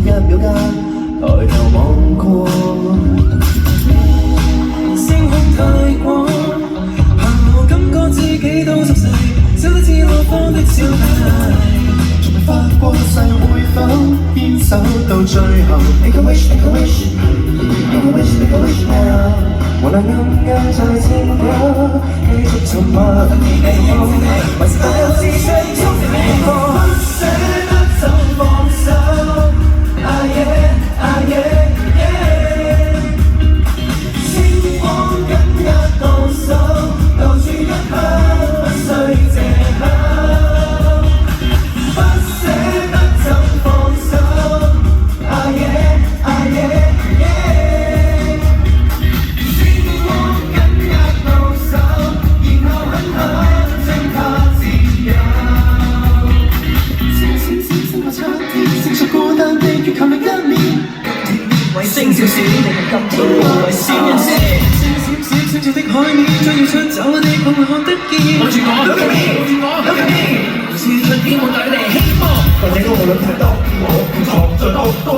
秒間，抬頭望過，星空太廣，行路感覺自己都熟悉，笑得似我方的小孩，從未發過誓會否牽手到最後。Make a wish, make a wish, make a wish, make a wish now。無論暗暗在前有，繼續沉默，還是大有自信衝你過，不捨得就放手。Ah yeah, ah yeah, yeah。星光緊握到手，留住一刻不需借口，不捨得就放手。Ah yeah, ah yeah, yeah。星光緊握到手，然後狠狠將它自由。星星星星我差啲承受孤單的缺陷另一面。星少少，你嘅今天為善人先。星閃閃閃照的海面，將要出走，你可會看得見？望住我 ，Look at me，Look at me，無視盡天，我對你希望。或者我無論太多，我唔錯再多。